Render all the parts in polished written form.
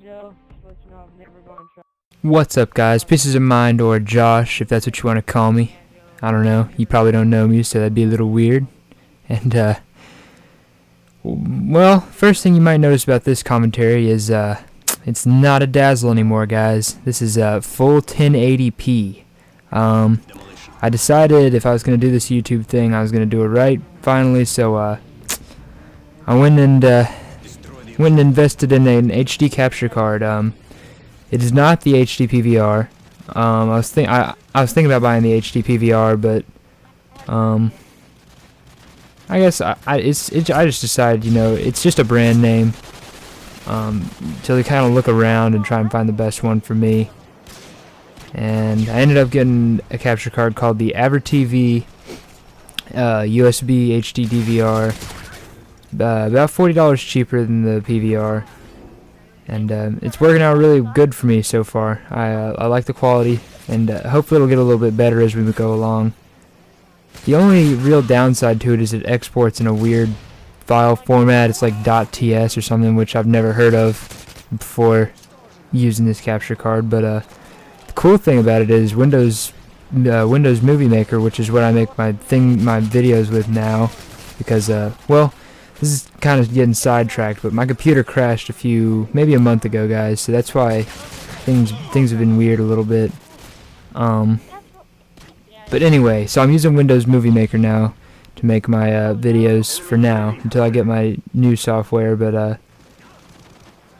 Joe. Just let you know I'm never going to try. What's up, guys? Pieces of Mind, or Josh, if that's what you want to call me. I don't know. You probably don't know me, so that'd be a little weird. And, well, first thing you might notice about this commentary is, it's not a Dazzle anymore, guys. This is, full 1080p. I decided if I was going to do this YouTube thing, I was going to do it right, finally, so, I went and invested in an HD capture card. It is not the HD PVR. I was thinking about buying the HD PVR, but I guess I just decided, you know, it's just a brand name. So they kind of look around and try and find the best one for me. And I ended up getting a capture card called the AverTV USB HD DVR. About $40 cheaper than the PVR. And it's working out really good for me so far. I like the quality, and hopefully it'll get a little bit better as we go along. The only real downside to it is it exports in a weird file format. It's like .ts or something, which I've never heard of before using this capture card. But the cool thing about it is Windows Movie Maker, which is what I make my videos with now, because well, this is kind of getting sidetracked, but my computer crashed maybe a month ago, guys, so that's why things have been weird a little bit. But anyway, so I'm using Windows Movie Maker now to make my videos for now, until I get my new software, but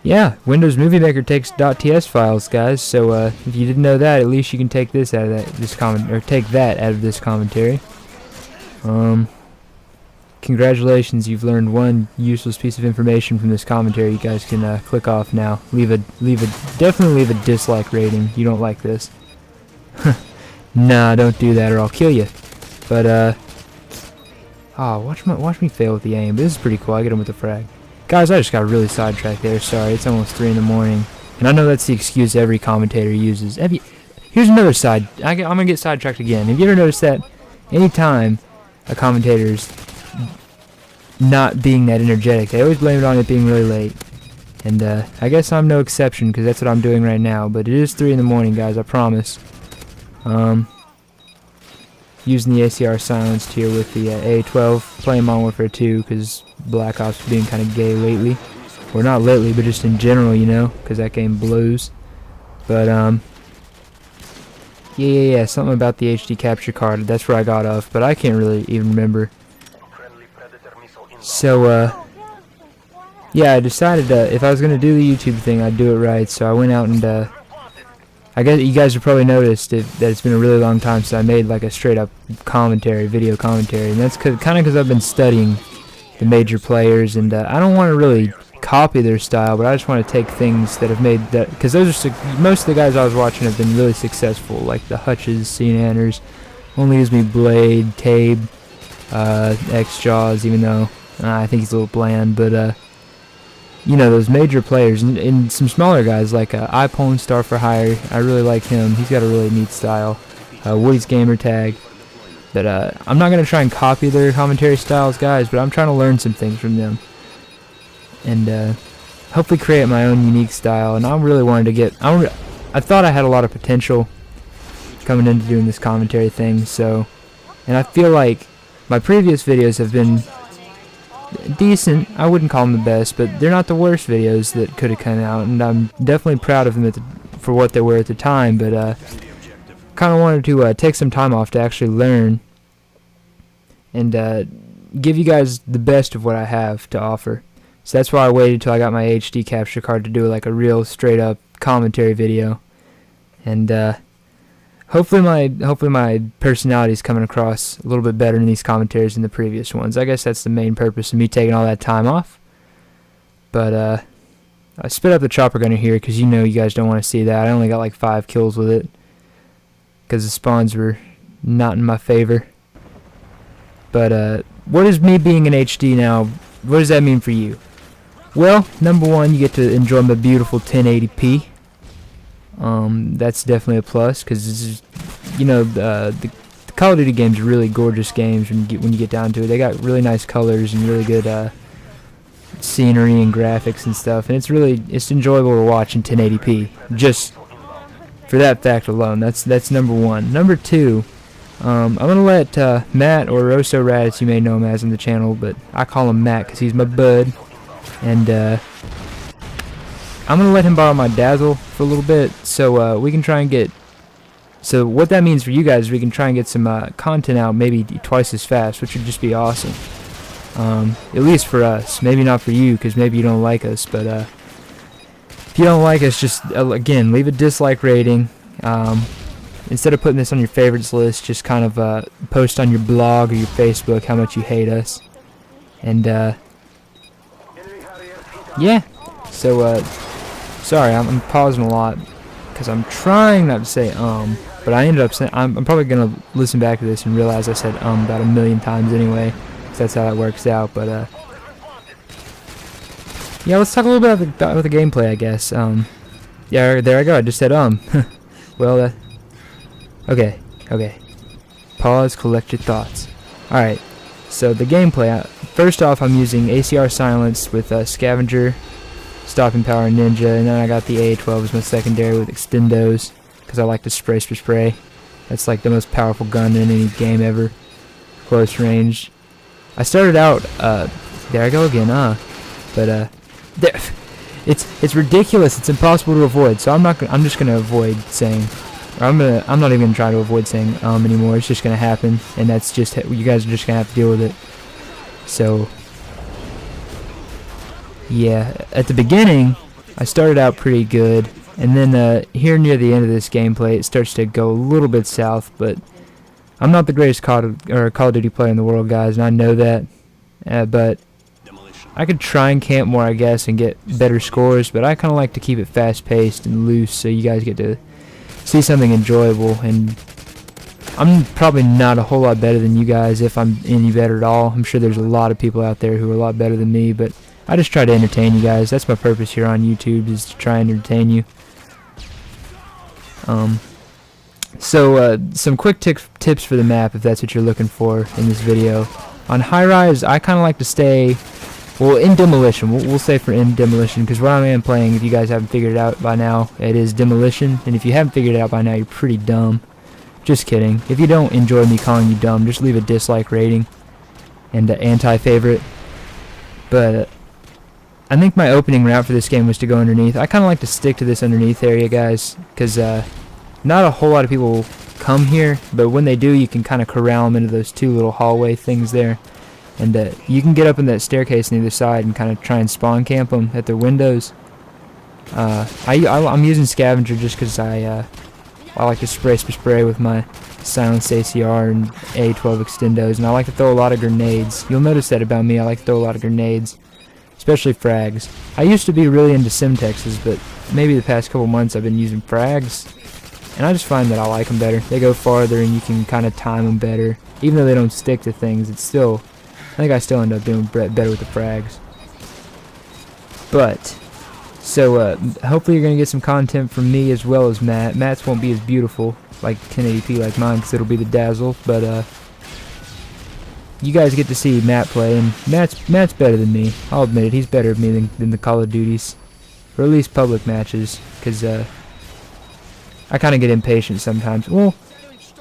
yeah, Windows Movie Maker takes .ts files, guys, so if you didn't know that, at least you can take this out of take that out of this commentary. Congratulations, you've learned one useless piece of information from this commentary. You guys can click off now. Definitely leave a dislike rating. You don't like this. Nah, don't do that or I'll kill you. But watch me fail with the aim. This is pretty cool. I get him with the frag. Guys, I just got really sidetracked there. Sorry, it's almost 3 in the morning, and I know that's the excuse every commentator uses. Here's another side. I'm gonna get sidetracked again. Have you ever noticed that anytime a commentator's not being that energetic, they always blame it on it being really late? And I guess I'm no exception, because that's what I'm doing right now. But it is 3 in the morning, guys, I promise. Using the ACR silenced here with the A12, playing Modern Warfare 2, because Black Ops is being kind of gay lately. Or not lately, but just in general, you know, because that game blows. But yeah, something about the HD capture card, that's where I got off, but I can't really even remember. So, yeah, I decided if I was going to do the YouTube thing, I'd do it right, so I went out and, I guess you guys have probably noticed that it's been a really long time since I made, like, a straight-up video commentary, and that's kind of because I've been studying the major players, and I don't want to really copy their style, but I just want to take things that have made that, because most of the guys I was watching have been really successful, like the Hutches, Cnanners, Only Use Me Blade, Tabe, X-Jaws, even though I think he's a little bland, but you know, those major players, and some smaller guys like iPone Star for Hire. I really like him. He's got a really neat style. Woody's Gamer Tag. But I'm not going to try and copy their commentary styles, guys, but I'm trying to learn some things from them. And hopefully create my own unique style. And I really wanted to get... I thought I had a lot of potential coming into doing this commentary thing, so... And I feel like my previous videos have been decent. I wouldn't call them the best, but they're not the worst videos that could have come out, and I'm definitely proud of them for what they were at the time, but kind of wanted to take some time off to actually learn and give you guys the best of what I have to offer. So that's why I waited till I got my HD capture card to do like a real straight up commentary video, and hopefully my personality is coming across a little bit better in these commentaries than the previous ones. I guess that's the main purpose of me taking all that time off. But I spit up the chopper gunner here because you know you guys don't want to see that. I only got like 5 kills with it because the spawns were not in my favor. But what is me being in HD now? What does that mean for you? Well, number one, you get to enjoy my beautiful 1080p. That's definitely a plus, because this is, you know, the Call of Duty games are really gorgeous games when you get down to it. They got really nice colors and really good scenery and graphics and stuff, and it's enjoyable to watch in 1080p. Just for that fact alone, that's number one. Number two, I'm gonna let Matt, or Rosso Raditz, you may know him as on the channel, but I call him Matt because he's my bud, and I'm gonna let him borrow my Dazzle for a little bit, so we can try and get. So what that means for you guys is we can try and get some content out maybe twice as fast, which would just be awesome. At least for us. Maybe not for you, because maybe you don't like us, but if you don't like us, just again, leave a dislike rating. Instead of putting this on your favorites list, just kind of post on your blog or your Facebook how much you hate us. And yeah, so sorry, I'm pausing a lot because I'm trying not to say but I ended up saying, I'm probably gonna listen back to this and realize I said about a million times anyway, so that's how that works out. But yeah, let's talk a little bit about the gameplay, I guess. Yeah, there I go, I just said well, okay, pause, collect your thoughts. Alright, so the gameplay, first off, I'm using ACR Silence with Scavenger, Stopping Power, Ninja, and then I got the A12 as my secondary with Extendos, because I like to spray. That's like the most powerful gun in any game ever, close range. I started out, there I go again, but there, it's ridiculous, it's impossible to avoid, so I'm just gonna avoid saying, or I'm not even gonna try to avoid saying anymore. It's just gonna happen, and that's just, you guys are just gonna have to deal with it. So yeah, at the beginning I started out pretty good, and then here near the end of this gameplay it starts to go a little bit south, but I'm not the greatest Call of Duty player in the world, guys, and I know that, but I could try and camp more, I guess, and get better scores, but I kind of like to keep it fast-paced and loose so you guys get to see something enjoyable. And I'm probably not a whole lot better than you guys, if I'm any better at all. I'm sure there's a lot of people out there who are a lot better than me, but I just try to entertain you guys. That's my purpose here on YouTube, is to try and entertain you. So some quick tips for the map, if that's what you're looking for in this video. On High Rise, I kind of like to stay, well, in Demolition. We'll say for in Demolition, because what I am playing, if you guys haven't figured it out by now, it is Demolition. And if you haven't figured it out by now, you're pretty dumb. Just kidding. If you don't enjoy me calling you dumb, just leave a dislike rating and anti-favorite. But I think my opening route for this game was to go underneath. I kind of like to stick to this underneath area, guys, because not a whole lot of people come here, but when they do, you can kind of corral them into those two little hallway things there. And you can get up in that staircase on the other side and kind of try and spawn camp them at their windows. I'm using Scavenger just because I like to spray with my Silenced ACR and A12 Extendos, and I like to throw a lot of grenades. You'll notice that about me, I like to throw a lot of grenades, especially frags. I used to be really into Simtexes, but maybe the past couple months I've been using frags, and I just find that I like them better. They go farther and you can kind of time them better. Even though they don't stick to things, it's still, I think I still end up doing better with the frags. But, so hopefully you're going to get some content from me as well as Matt. Matt's won't be as beautiful, like 1080p like mine, because it'll be the Dazzle, but you guys get to see Matt play, and Matt's better than me. I'll admit it, he's better than me than the Call of Duties, or at least public matches, because I kind of get impatient sometimes. Well,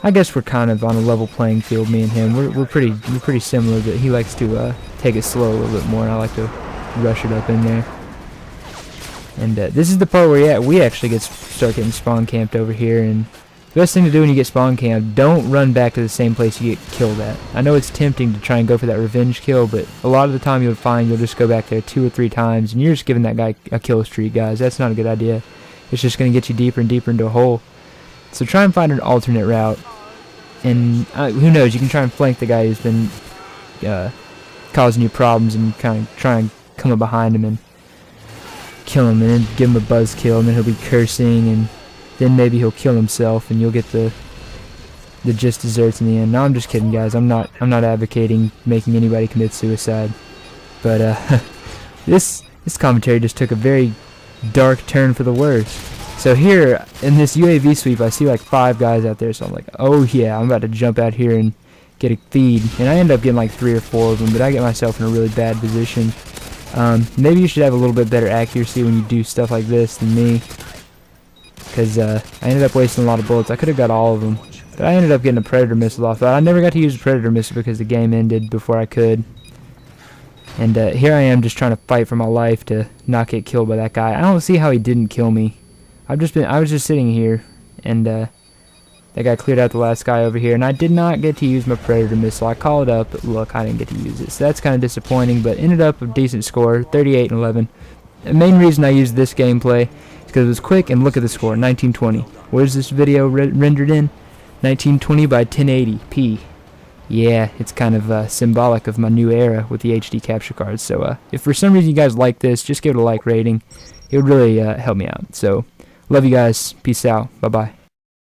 I guess we're kind of on a level playing field, me and him. We're pretty similar, but he likes to take it slow a little bit more, and I like to rush it up in there. And this is the part where we actually start getting spawn camped over here. And the best thing to do when you get spawn camped, don't run back to the same place you get killed at. I know it's tempting to try and go for that revenge kill, but a lot of the time you'll find you'll just go back there 2 or 3 times, and you're just giving that guy a kill streak, guys. That's not a good idea. It's just going to get you deeper and deeper into a hole. So try and find an alternate route. And who knows, you can try and flank the guy who's been causing you problems, and kind of try and come up behind him and kill him, and then give him a buzz kill, and then he'll be cursing, and then maybe he'll kill himself, and you'll get the just desserts in the end. No, I'm just kidding, guys. I'm not advocating making anybody commit suicide, but this commentary just took a very dark turn for the worse. So here in this UAV sweep, I see like 5 guys out there, so I'm like, oh yeah, I'm about to jump out here and get a feed, and I end up getting like 3 or 4 of them, but I get myself in a really bad position. Maybe you should have a little bit better accuracy when you do stuff like this than me, because I ended up wasting a lot of bullets. I could have got all of them, but I ended up getting a Predator missile off that. I never got to use a Predator missile because the game ended before I could. And here I am just trying to fight for my life to not get killed by that guy. I don't see how he didn't kill me. I was just sitting here, and that guy cleared out the last guy over here, and I did not get to use my Predator missile. I called it up, but look, I didn't get to use it. So that's kind of disappointing, but ended up a decent score, 38-11. The main reason I used this gameplay is because it was quick, and look at the score, 1920. What is this video rendered in? 1920 by 1080p. Yeah, it's kind of symbolic of my new era with the HD capture cards. So if for some reason you guys like this, just give it a like rating. It would really help me out. So love you guys. Peace out. Bye-bye.